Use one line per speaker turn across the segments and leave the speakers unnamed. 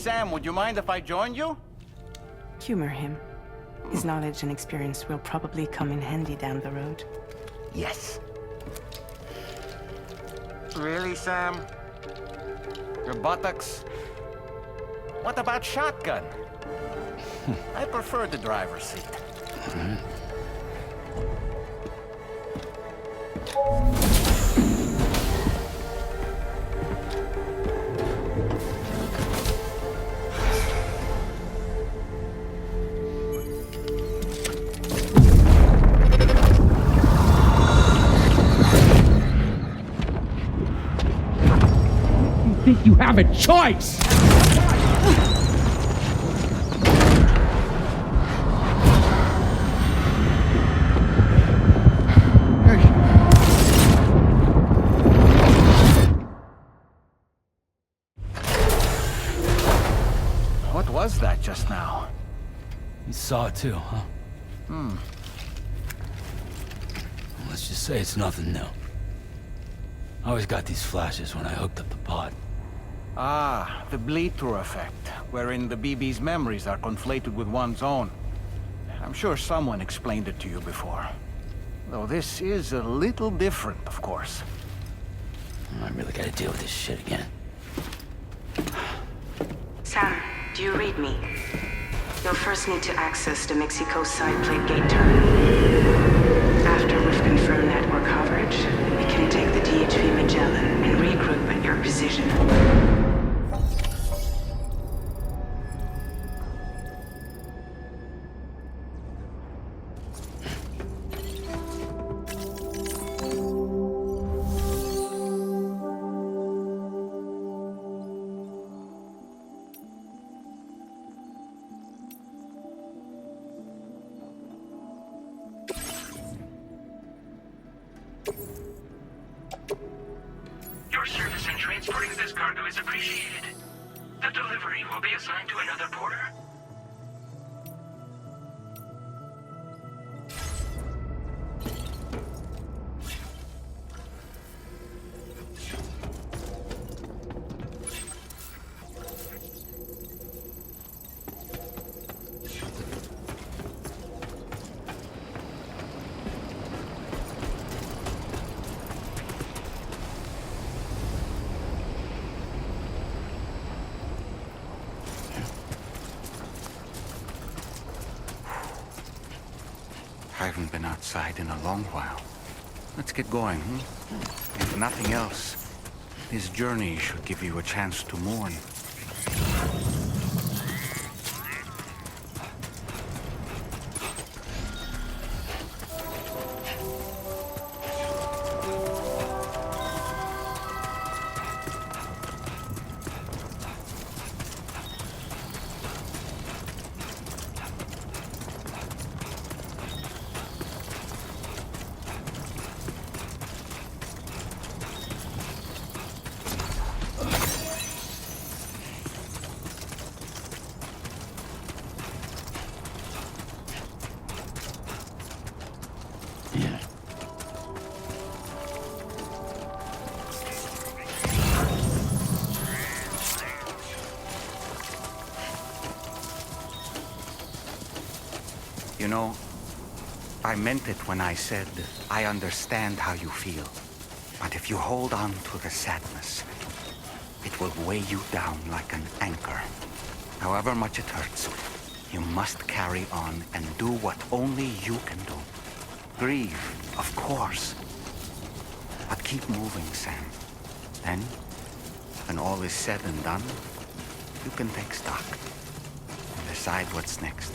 Sam, would you mind if I joined you?
Humor him. His knowledge and experience will probably come in handy down the road.
Yes. Really, Sam? Your buttocks? What about shotgun? I prefer the driver's seat.
Think you have a choice?
What was that just now?
You saw it too, huh? Let's just say it's nothing new. I always got these flashes when I hooked up the pod.
Ah, the bleed-through effect, wherein the BB's memories are conflated with one's own. I'm sure someone explained it to you before. Though this is a little different, of course.
I really gotta deal with this shit again.
Sam, do you read me? You'll first need to access the Mexico side plate gate terminal. After we've confirmed network coverage, we can take the DHV Magellan and regroup at your position.
Your service in transporting this cargo is appreciated. The delivery will be assigned to another porter.
I haven't been outside in a long while. Let's get going, If nothing else, this journey should give you a chance to mourn. You know, I meant it when I said I understand how you feel. But if you hold on to the sadness, it will weigh you down like an anchor. However much it hurts, you must carry on and do what only you can do. Grieve, of course. But keep moving, Sam. Then, when all is said and done, you can take stock and decide what's next.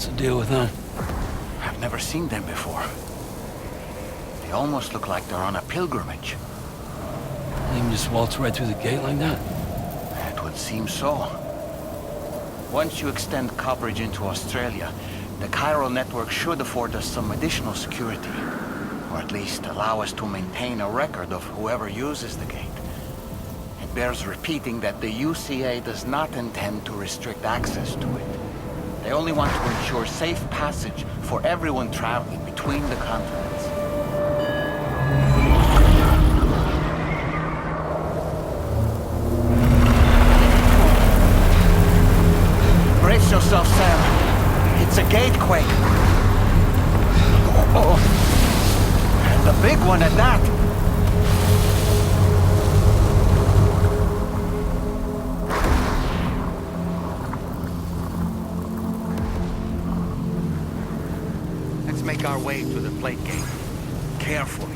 What's the deal with them?
I've never seen them before. They almost look like they're on a pilgrimage.
They can just waltz right through the gate like that?
It would seem so. Once you extend coverage into Australia, the chiral network should afford us some additional security. Or at least allow us to maintain a record of whoever uses the gate. It bears repeating that the UCA does not intend to restrict access to it. They only want to ensure safe passage for everyone traveling between the continents. Brace yourself, Sam. It's a gatequake. Oh, and a big one at that. Let's make our way to the plate gate. Carefully.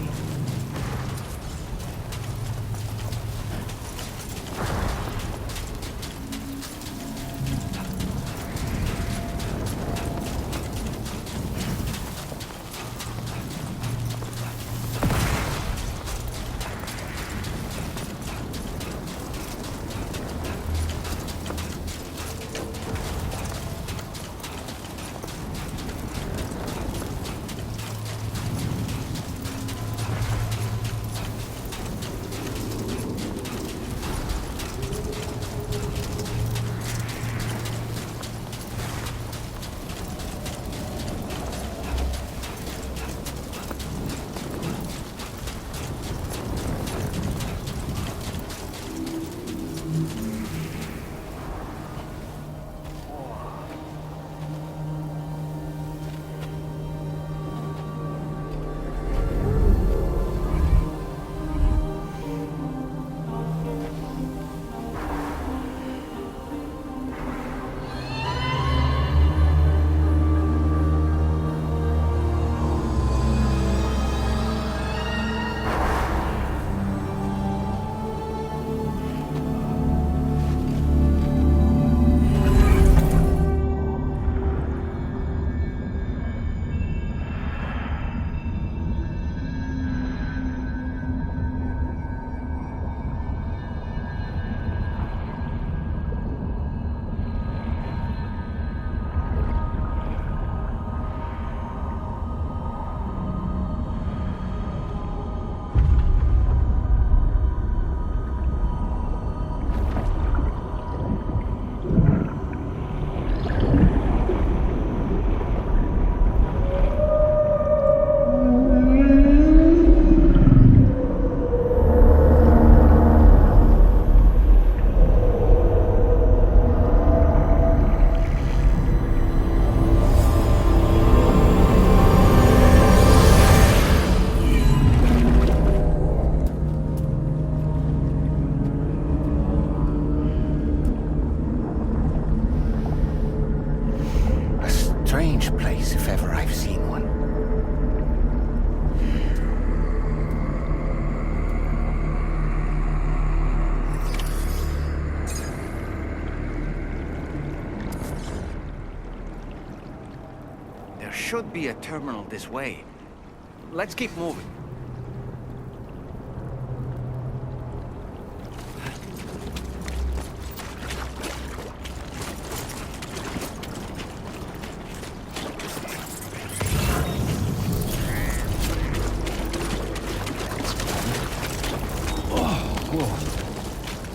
Strange place, if ever I've seen one. There should be a terminal this way. Let's keep moving.
Whoa,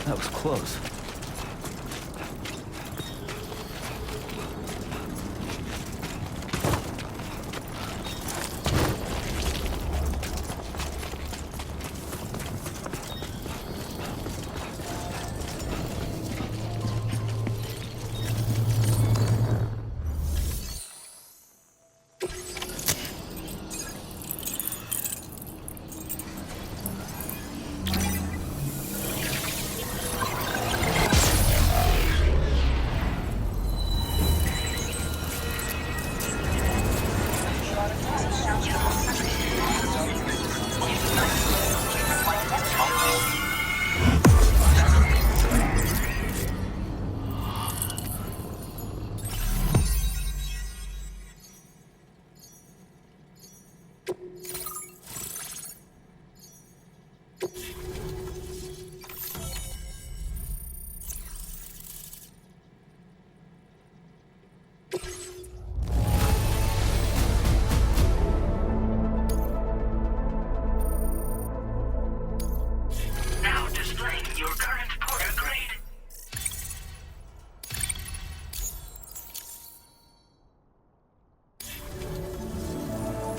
that was close.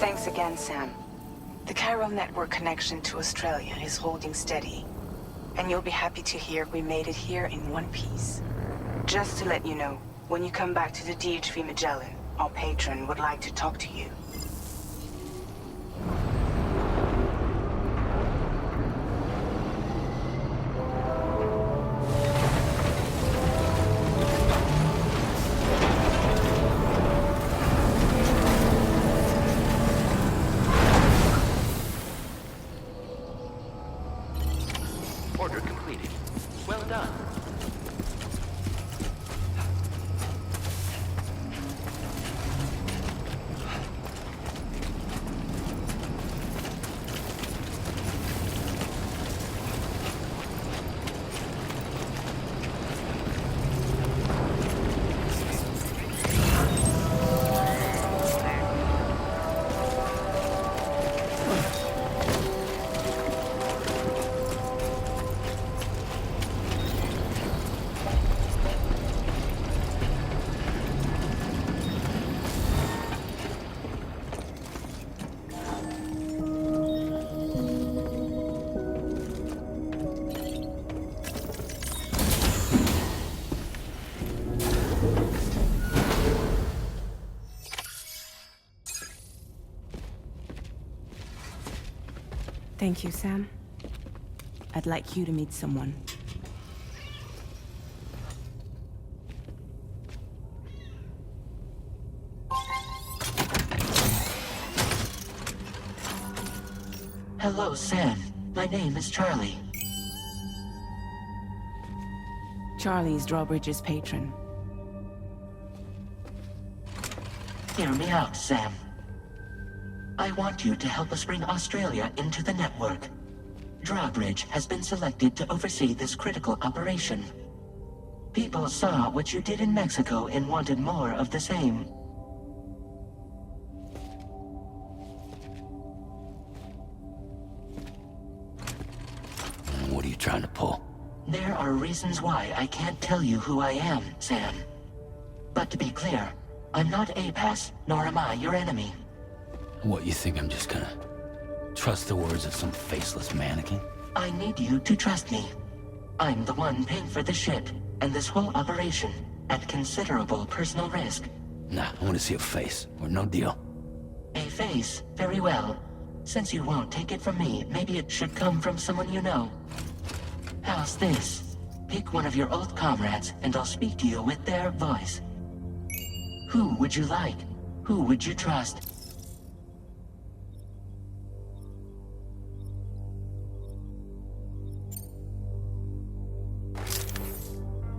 Thanks again, Sam. The chiral network connection to Australia is holding steady. And you'll be happy to hear we made it here in one piece. Just to let you know, when you come back to the DHV Magellan, our patron would like to talk to you.
Order completed. Well done.
Thank you, Sam. I'd like you to meet someone.
Hello, Sam. My name is Charlie.
Charlie's Drawbridge's patron.
Hear me out, Sam. I want you to help us bring Australia into the network. Drawbridge has been selected to oversee this critical operation. People saw what you did in Mexico and wanted more of the same.
What are you trying to pull?
There are reasons why I can't tell you who I am, Sam. But to be clear, I'm not APAS, nor am I your enemy.
What, you think I'm just gonna trust the words of some faceless mannequin?
I need you to trust me. I'm the one paying for the ship, and this whole operation, at considerable personal risk.
Nah, I want to see a face, or no deal.
A face? Very well. Since you won't take it from me, maybe it should come from someone you know. How's this? Pick one of your old comrades, and I'll speak to you with their voice. Who would you like? Who would you trust?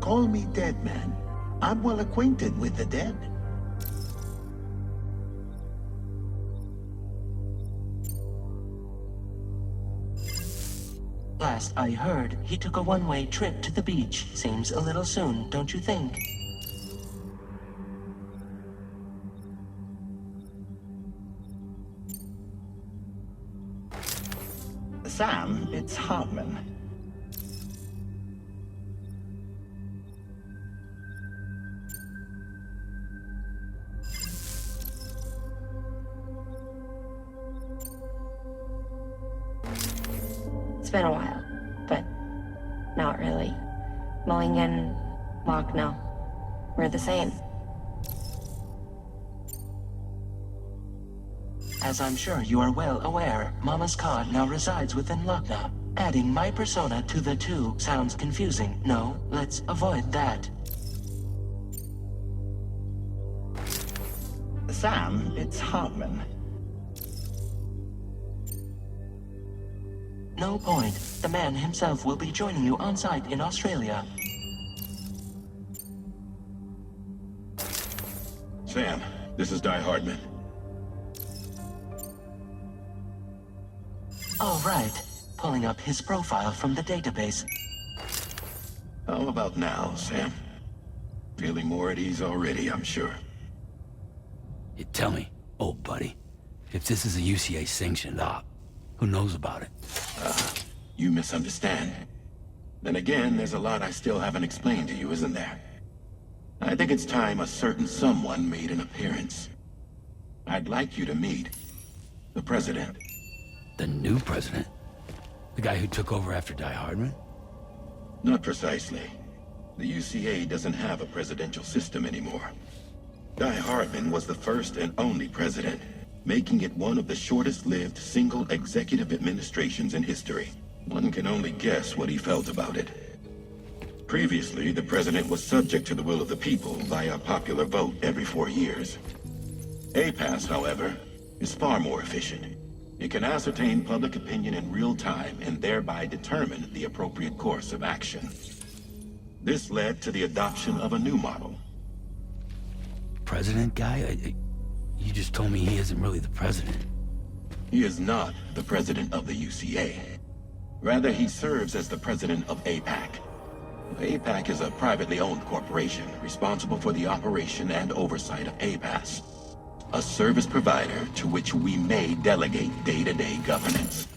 Call me dead man. I'm well acquainted with the dead.
Last I heard, he took a one-way trip to the beach. Seems a little soon, don't you think?
Sam, it's Hartman.
It's been a while, but not really. Mulligan, Lochno, we're the same.
As I'm sure you are well aware, Mama's Cod now resides within Lochna. Adding my persona to the two sounds confusing. No, let's avoid that.
Sam, it's Hartman.
No point. The man himself will be joining you on site in Australia.
Sam, this is Di Hardman.
All right. Pulling up his profile from the database.
How about now, Sam? Feeling more at ease already, I'm sure.
You tell me, old buddy, if this is a UCA-sanctioned op, who knows about it?
You misunderstand. Then again, there's a lot I still haven't explained to you, isn't there? I think it's time a certain someone made an appearance. I'd like you to meet The president.
The new president? The guy who took over after Die Hardman?
Not precisely. The UCA doesn't have a presidential system anymore. Die Hardman was the first and only president, making it one of the shortest-lived single executive administrations in history. One can only guess what he felt about it. Previously, the president was subject to the will of the people via popular vote every 4 years. APAS, however, is far more efficient. It can ascertain public opinion in real time and thereby determine the appropriate course of action. This led to the adoption of a new model.
President guy? You just told me he isn't really the president.
He is not the president of the UCA. Rather, he serves as the president of APAC. APAC is a privately owned corporation responsible for the operation and oversight of APAS, a service provider to which we may delegate day-to-day governance.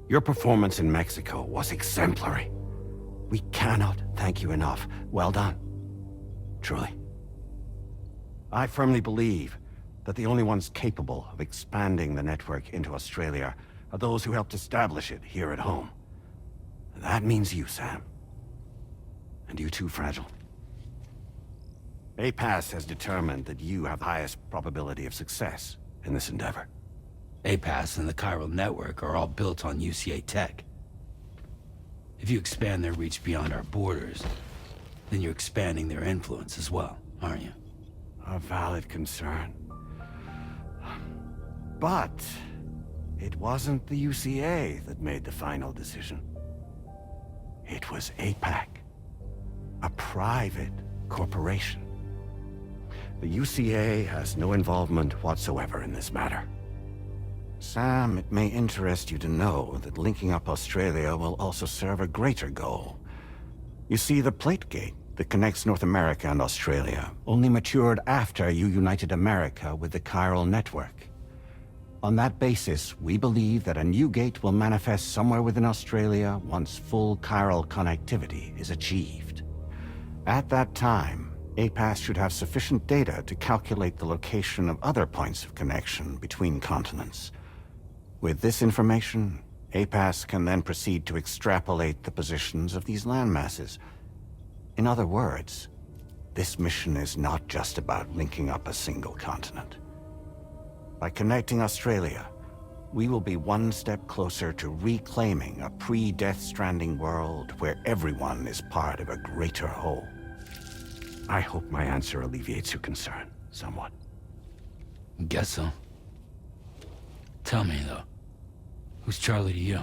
Your performance in Mexico was exemplary. We cannot thank you enough. Well done. Truly. I firmly believe that the only ones capable of expanding the network into Australia are those who helped establish it here at home. That means you, Sam. And you too, Fragile. APAS has determined that you have the highest probability of success in this endeavor.
APAS and the Chiral Network are all built on UCA tech. If you expand their reach beyond our borders, then you're expanding their influence as well, aren't you?
A valid concern. But it wasn't the UCA that made the final decision. It was APAC, a private corporation. The UCA has no involvement whatsoever in this matter. Sam, it may interest you to know that linking up Australia will also serve a greater goal. You see, the plate gate that connects North America and Australia only matured after you united America with the Chiral Network. On that basis, we believe that a new gate will manifest somewhere within Australia once full chiral connectivity is achieved. At that time, APAS should have sufficient data to calculate the location of other points of connection between continents. With this information, APAS can then proceed to extrapolate the positions of these landmasses. In other words, this mission is not just about linking up a single continent. By connecting Australia, we will be one step closer to reclaiming a pre-Death Stranding world where everyone is part of a greater whole. I hope my answer alleviates your concern somewhat.
Guess so. Tell me, though, who's Charlie to you?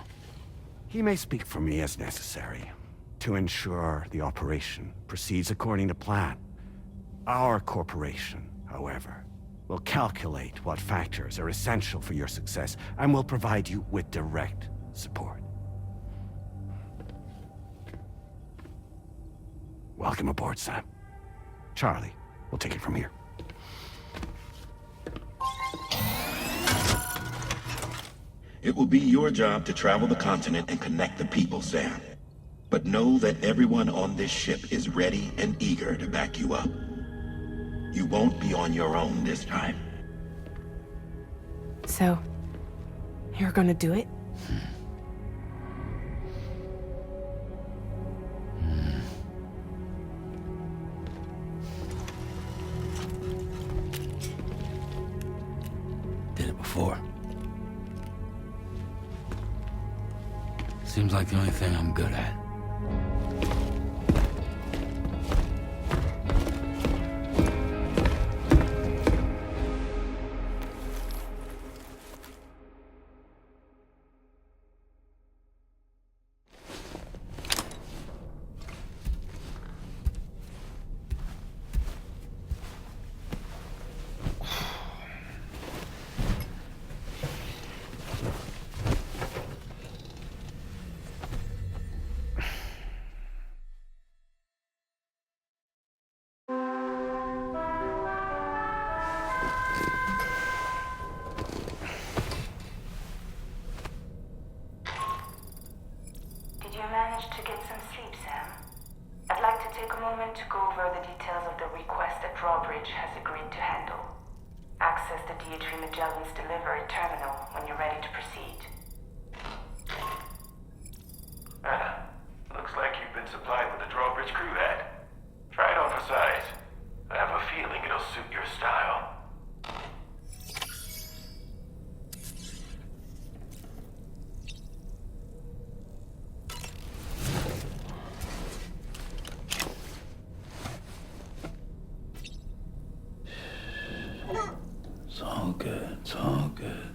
He may speak for me as necessary, to ensure the operation proceeds according to plan. Our corporation, however, will calculate what factors are essential for your success and will provide you with direct support. Welcome aboard, Sam. Charlie, we'll take it from here.
It will be your job to travel the continent and connect the people, Sam. But know that everyone on this ship is ready and eager to back you up. You won't be on your own this time.
So, you're gonna do it?
Did it before. Seems like the only thing I'm good at.
Magellan's delivery terminal when you're ready to proceed.
Looks like you've been supplied with the drawbridge crew head. Try it on for size. I have a feeling it'll suit your style.
It's all good. It's all good.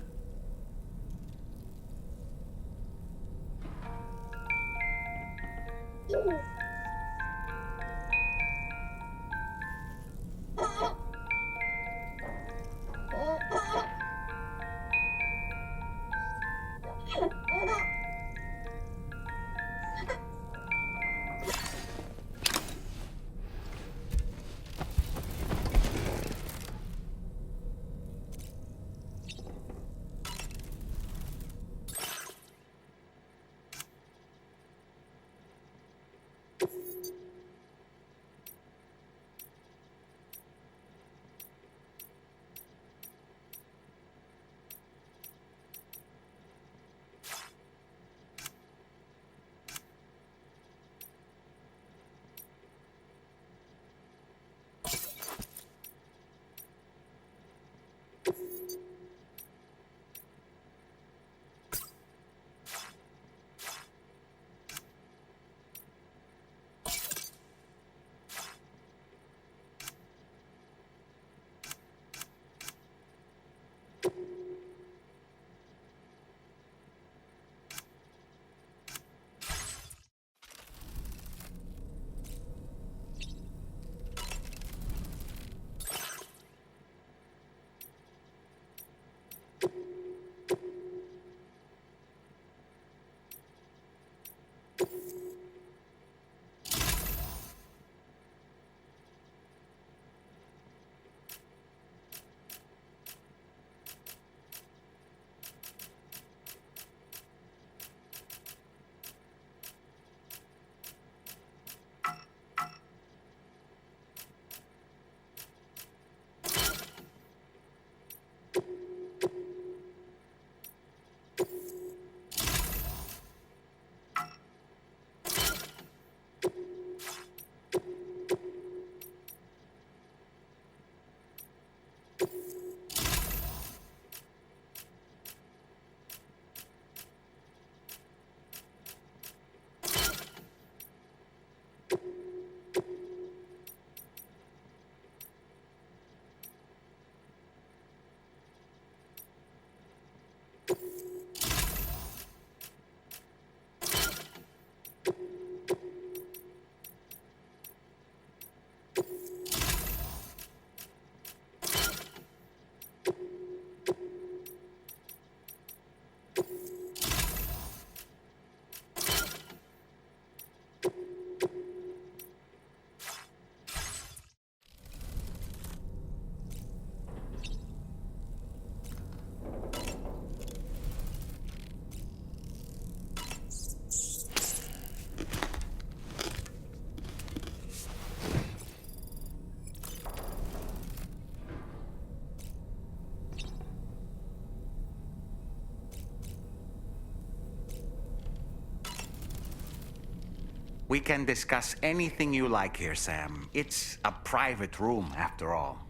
We can discuss anything you like here, Sam. It's a private room, after all.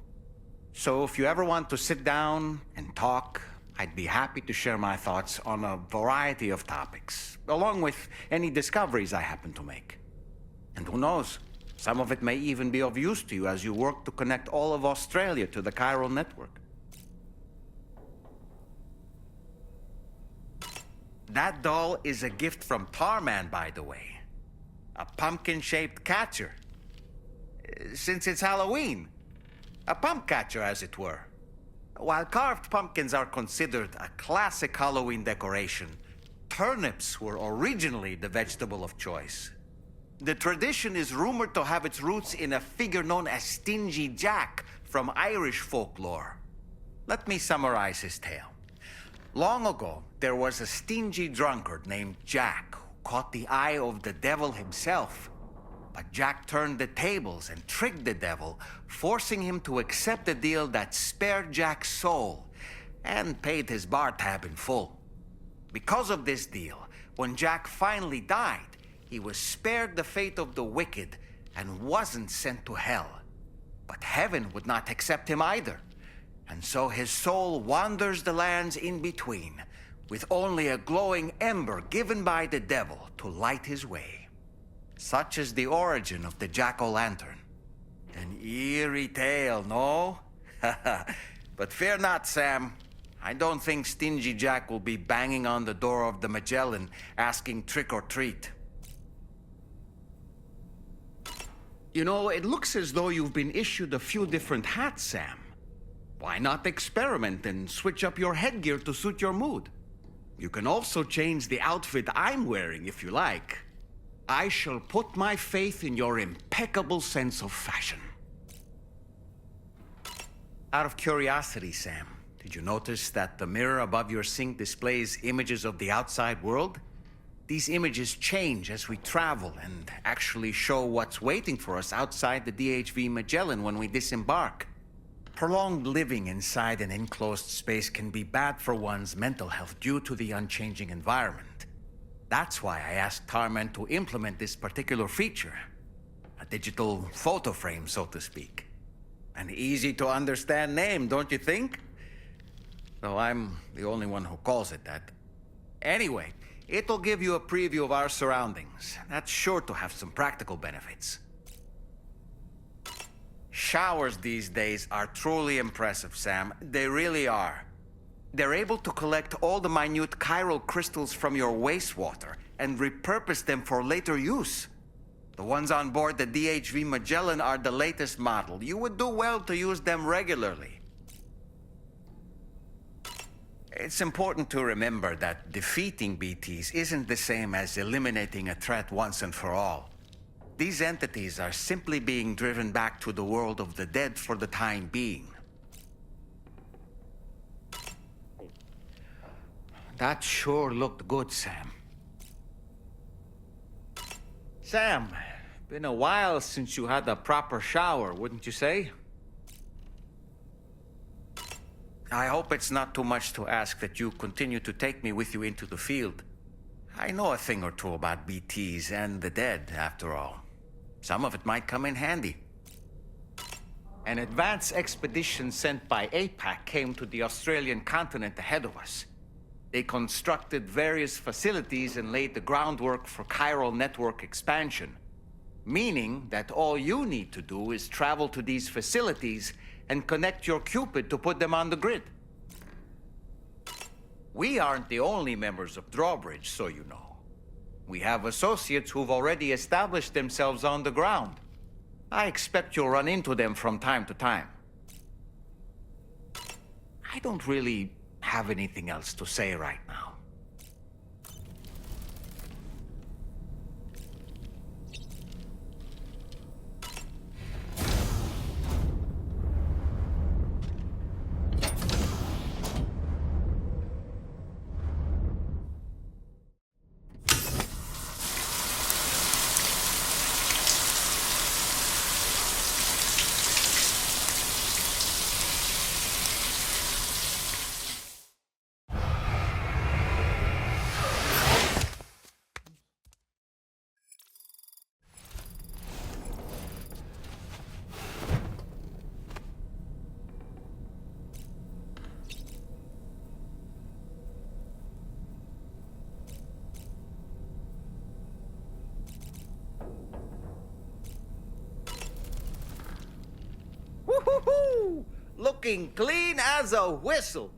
So if you ever want to sit down and talk, I'd be happy to share my thoughts on a variety of topics, along with any discoveries I happen to make. And who knows, some of it may even be of use to you as you work to connect all of Australia to the chiral network. That doll is a gift from Tarman, by the way. A pumpkin-shaped catcher. Since it's Halloween. A pump catcher, as it were. While carved pumpkins are considered a classic Halloween decoration, turnips were originally the vegetable of choice. The tradition is rumored to have its roots in a figure known as Stingy Jack from Irish folklore. Let me summarize his tale. Long ago, there was a stingy drunkard named Jack who caught the eye of the devil himself. But Jack turned the tables and tricked the devil, forcing him to accept a deal that spared Jack's soul, and paid his bar tab in full. Because of this deal, when Jack finally died, he was spared the fate of the wicked and wasn't sent to hell. But heaven would not accept him either, and so his soul wanders the lands in between, with only a glowing ember given by the devil to light his way. Such is the origin of the Jack-o'-lantern. An eerie tale, no? But fear not, Sam. I don't think Stingy Jack will be banging on the door of the Magellan asking trick or treat. You know, it looks as though you've been issued a few different hats, Sam. Why not experiment and switch up your headgear to suit your mood? You can also change the outfit I'm wearing if you like. I shall put my faith in your impeccable sense of fashion. Out of curiosity, Sam, did you notice that the mirror above your sink displays images of the outside world? These images change as we travel and actually show what's waiting for us outside the DHV Magellan when we disembark. Prolonged living inside an enclosed space can be bad for one's mental health due to the unchanging environment. That's why I asked Tarman to implement this particular feature. A digital photo frame, so to speak. An easy-to-understand name, don't you think? Though I'm the only one who calls it that. Anyway, it'll give you a preview of our surroundings. That's sure to have some practical benefits. Showers these days are truly impressive, Sam. They really are. They're able to collect all the minute chiral crystals from your wastewater and repurpose them for later use. The ones on board the DHV Magellan are the latest model. You would do well to use them regularly. It's important to remember that defeating BTs isn't the same as eliminating a threat once and for all. These entities are simply being driven back to the world of the dead for the time being. That sure looked good, Sam. Sam, been a while since you had a proper shower, wouldn't you say? I hope it's not too much to ask that you continue to take me with you into the field. I know a thing or two about BTs and the dead, after all. Some of it might come in handy. An advance expedition sent by APAC came to the Australian continent ahead of us. They constructed various facilities and laid the groundwork for chiral network expansion, meaning that all you need to do is travel to these facilities and connect your Cupid to put them on the grid. We aren't the only members of Drawbridge, so you know. We have associates who've already established themselves on the ground. I expect you'll run into them from time to time. I don't really have anything else to say right now. Woo-hoo-hoo! Looking clean as a whistle.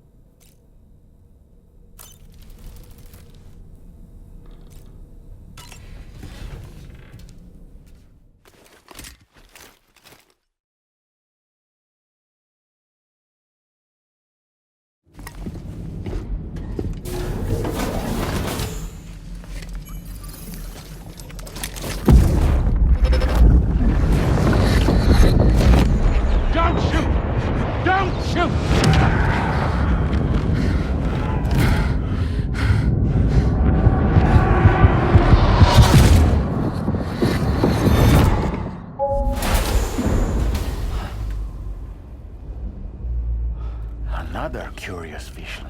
Don't shoot! Don't shoot!
vision.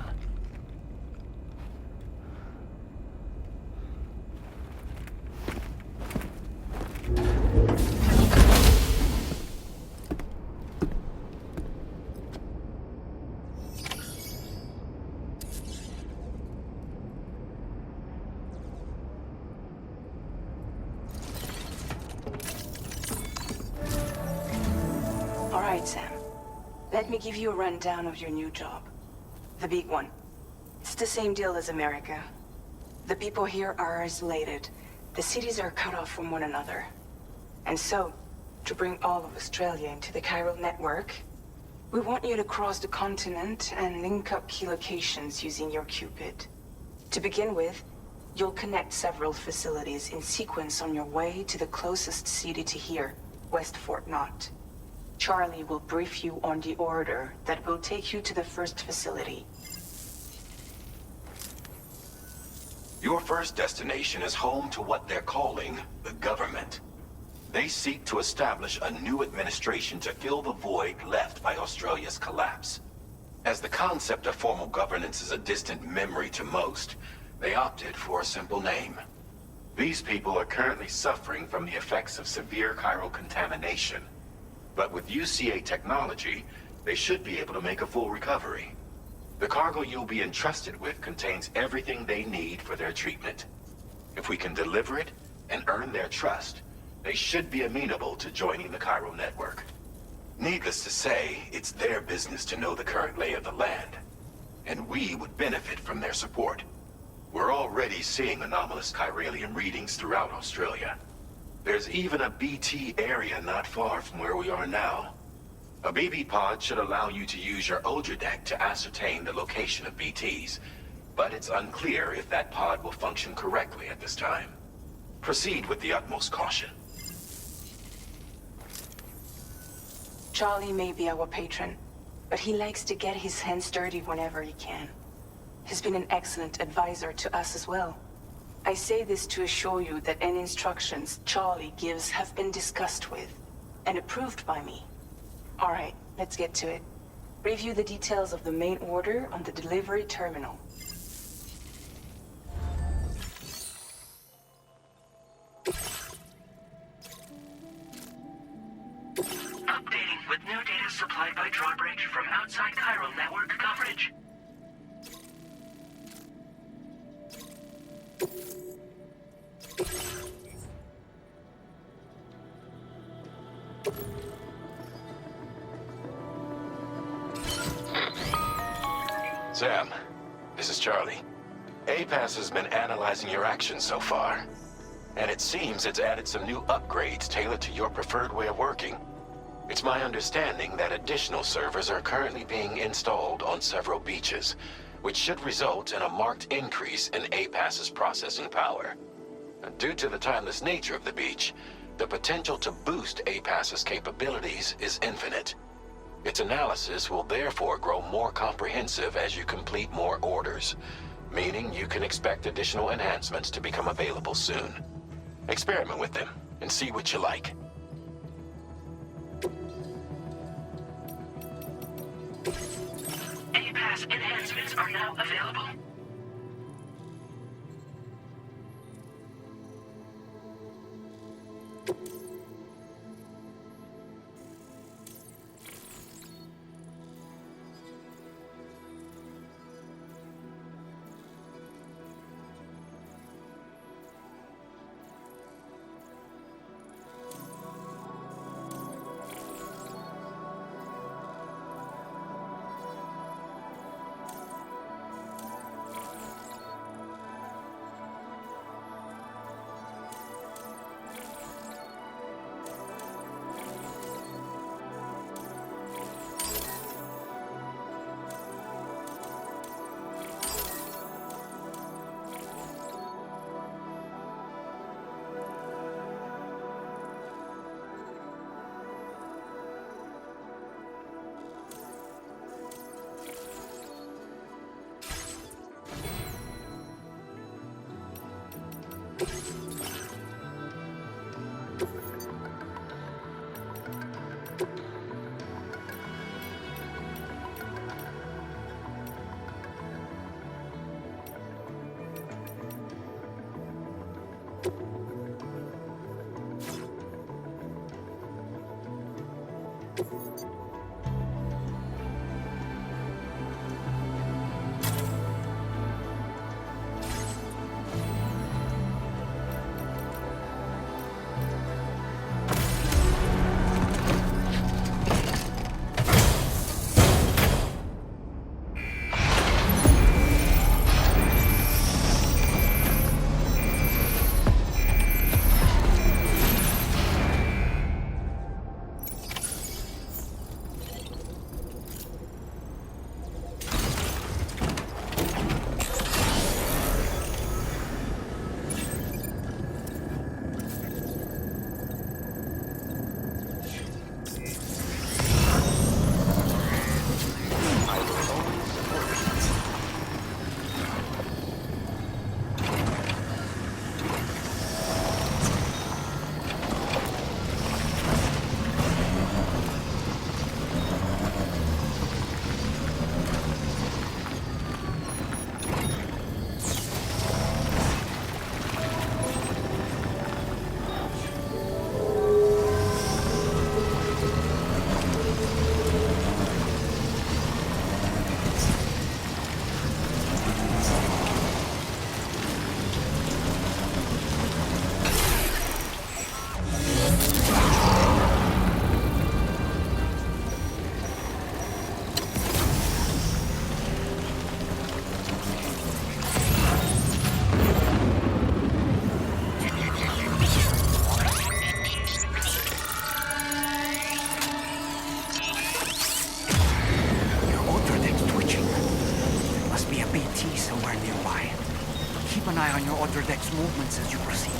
All right, Sam. Let me give you a rundown of your new job. The big one. It's the same deal as America. The people here are isolated. The cities are cut off from one another. And so, to bring all of Australia into the chiral network, we want you to cross the continent and link up key locations using your Cupid. To begin with, you'll connect several facilities in sequence on your way to the closest city to here, West Fort Knott. Charlie will brief you on the order that will take you to the first facility.
Your first destination is home to what they're calling the government. They seek to establish a new administration to fill the void left by Australia's collapse. As the concept of formal governance is a distant memory to most, they opted for a simple name. These people are currently suffering from the effects of severe chiral contamination. But with UCA technology, they should be able to make a full recovery. The cargo you'll be entrusted with contains everything they need for their treatment. If we can deliver it and earn their trust, they should be amenable to joining the chiral network. Needless to say, it's their business to know the current lay of the land, and we would benefit from their support. We're already seeing anomalous chiralium readings throughout Australia. There's even a BT area not far from where we are now. A BB pod should allow you to use your Ultra deck to ascertain the location of BTs, but it's unclear if that pod will function correctly at this time. Proceed with the utmost caution.
Charlie may be our patron, but he likes to get his hands dirty whenever he can. He's been an excellent advisor to us as well. I say this to assure you that any instructions Charlie gives have been discussed with and approved by me. All right, let's get to it. Review the details of the main order on the delivery terminal.
Updating with new data supplied by Drawbridge from outside chiral network coverage.
Sam, this is Charlie. APAS has been analyzing your actions so far, and it seems it's added some new upgrades tailored to your preferred way of working. It's my understanding that additional servers are currently being installed on several beaches, which should result in a marked increase in APAS's processing power. Due to the timeless nature of the beach, the potential to boost APAS's capabilities is infinite. Its analysis will therefore grow more comprehensive as you complete more orders, meaning you can expect additional enhancements to become available soon. Experiment with them and see what you like.
APAS enhancements are now available.
Keep an eye on your other deck's movements as you proceed.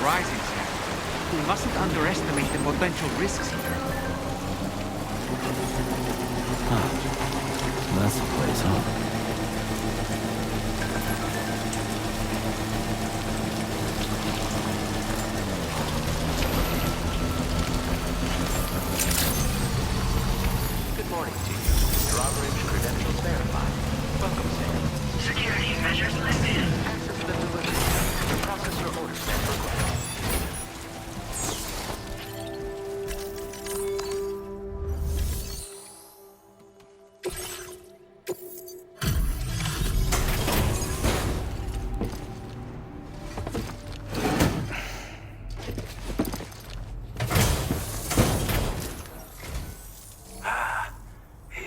Rising, Sam. We mustn't underestimate the potential risks here.
That's the place, huh?
Good morning to you. Drawbridge credentials verified. Welcome, Sam.
Security measures lifted.
Access been delivered. Process your orders as requested.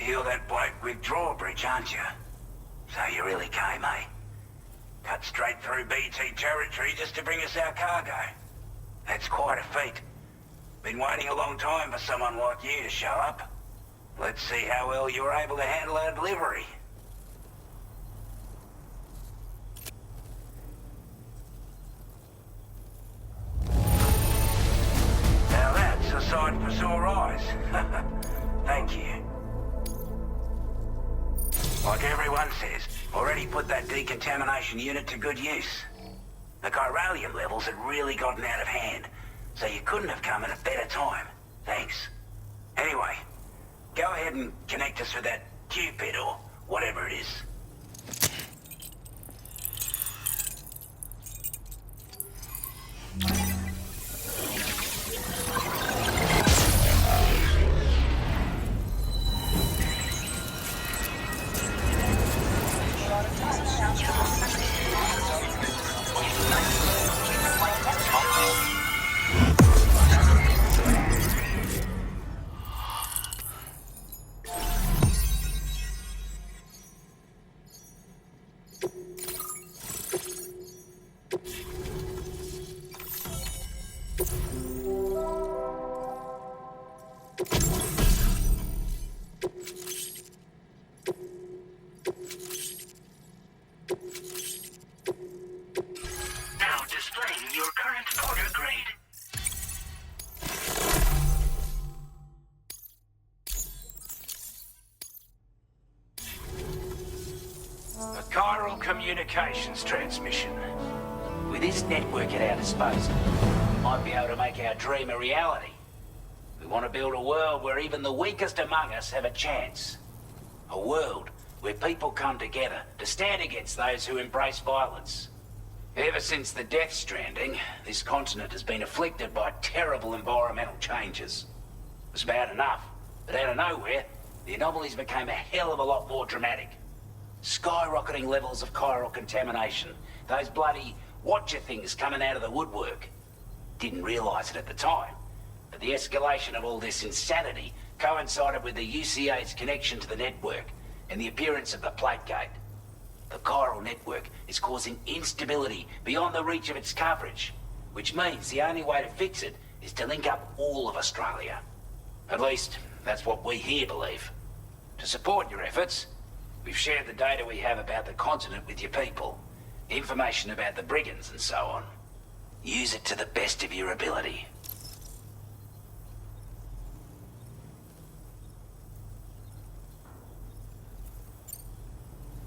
You're that bloke with drawbridge, aren't you? So you really came, eh? Cut straight through BT territory just to bring us our cargo. That's quite a feat. Been waiting a long time for someone like you to show up. Let's see how well you were able to handle our delivery. those. Thank you. Like everyone says, already put that decontamination unit to good use. The chiralium levels had really gotten out of hand, so you couldn't have come at a better time. Thanks. Anyway, go ahead and connect us with that Cupid or whatever it is.
Now displaying your current order grade.
A chiral communications transmission. With this network at our disposal, we might be able to make our dream a reality. We want to build a world where even the weakest among us have a chance. A world where people come together to stand against those who embrace violence. Ever since the Death Stranding, this continent has been afflicted by terrible environmental changes. It was bad enough, but out of nowhere, the anomalies became a hell of a lot more dramatic. Skyrocketing levels of chiral contamination, those bloody watcher things coming out of the woodwork. Didn't realize it at the time, but the escalation of all this insanity coincided with the UCA's connection to the network and the appearance of the Plate Gate. The chiral network is causing instability beyond the reach of its coverage, which means the only way to fix it is to link up all of Australia. At least, that's what we here believe. To support your efforts, we've shared the data we have about the continent with your people, information about the brigands and so on. Use it to the best of your ability.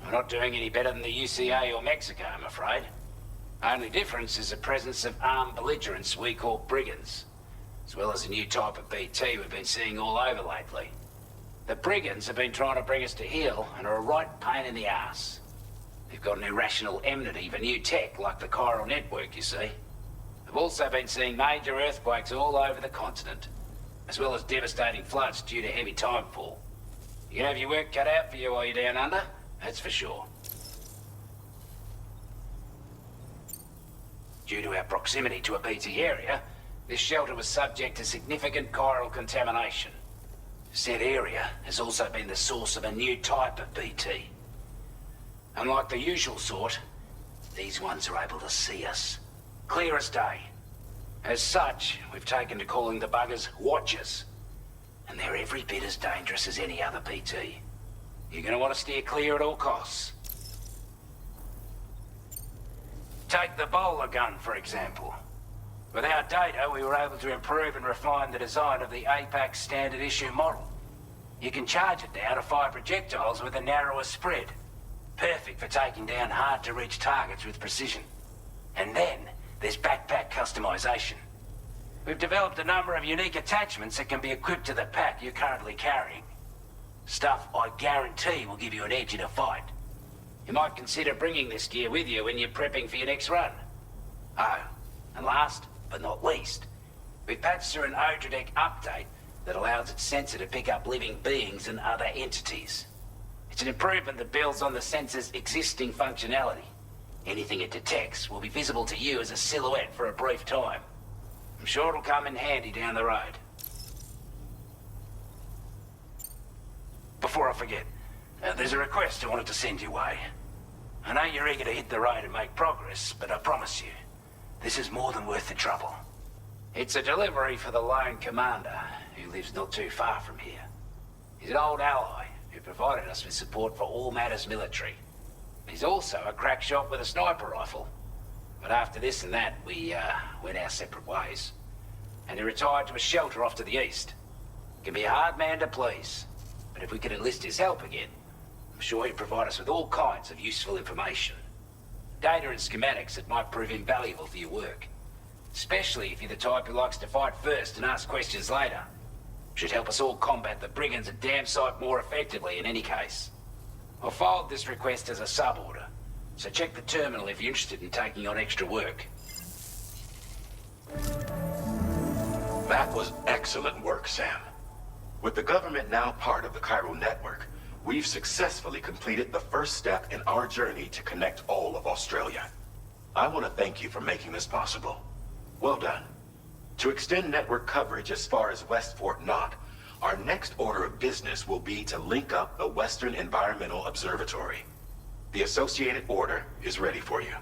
We're not doing any better than the UCA or Mexico, I'm afraid. Only difference is the presence of armed belligerents we call brigands, as well as a new type of BT we've been seeing all over lately. The brigands have been trying to bring us to heel and are a right pain in the ass. They've got an irrational enmity for new tech like the chiral network, you see. They've also been seeing major earthquakes all over the continent, as well as devastating floods due to heavy timefall. You can have your work cut out for you while you're down under, that's for sure. Due to our proximity to a BT area, this shelter was subject to significant chiral contamination. Said area has also been the source of a new type of BT. Unlike the usual sort, these ones are able to see us. Clear as day. As such, we've taken to calling the buggers Watchers. And they're every bit as dangerous as any other BT. You're gonna want to steer clear at all costs. Take the bowler gun, for example. With our data, we were able to improve and refine the design of the APAC standard issue model. You can charge it now to fire projectiles with a narrower spread. Perfect for taking down hard-to-reach targets with precision. And then, there's backpack customization. We've developed a number of unique attachments that can be equipped to the pack you're currently carrying. Stuff I guarantee will give you an edge in a fight. You might consider bringing this gear with you when you're prepping for your next run. Oh, and last but not least, we've patched through an Odradek update that allows its sensor to pick up living beings and other entities. It's an improvement that builds on the sensor's existing functionality. Anything it detects will be visible to you as a silhouette for a brief time. I'm sure it'll come in handy down the road. Before I forget, there's a request I wanted to send your way. I know you're eager to hit the road and make progress, but I promise you, this is more than worth the trouble. It's a delivery for the lone commander, who lives not too far from here. He's an old ally who provided us with support for all matters military. He's also a crack shot with a sniper rifle. But after this and that, we went our separate ways. And he retired to a shelter off to the east. Can be a hard man to please. But if we could enlist his help again, I'm sure he'd provide us with all kinds of useful information. Data and schematics that might prove invaluable for your work. Especially if you're the type who likes to fight first and ask questions later. Should help us all combat the brigands a damn sight more effectively in any case. I've filed this request as a sub-order, so check the terminal if you're interested in taking on extra work.
That was excellent work, Sam. With the government now part of the Chiral network, we've successfully completed the first step in our journey to connect all of Australia. I want to thank you for making this possible. Well done. To extend network coverage as far as West Fort Knott, our next order of business will be to link up the Western Environmental Observatory. The associated order is ready for you.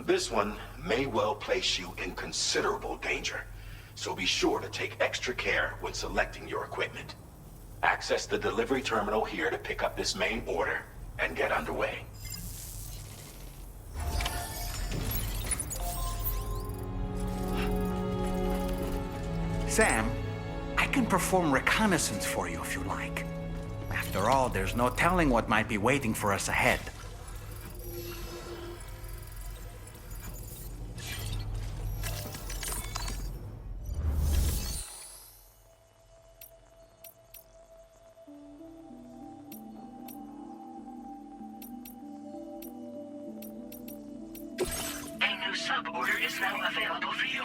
This one may well place you in considerable danger, so be sure to take extra care when selecting your equipment. Access the delivery terminal here to pick up this main order and get underway.
Sam, I can perform reconnaissance for you if you like. After all, there's no telling what might be waiting for us ahead.
A new sub-order is now available for you.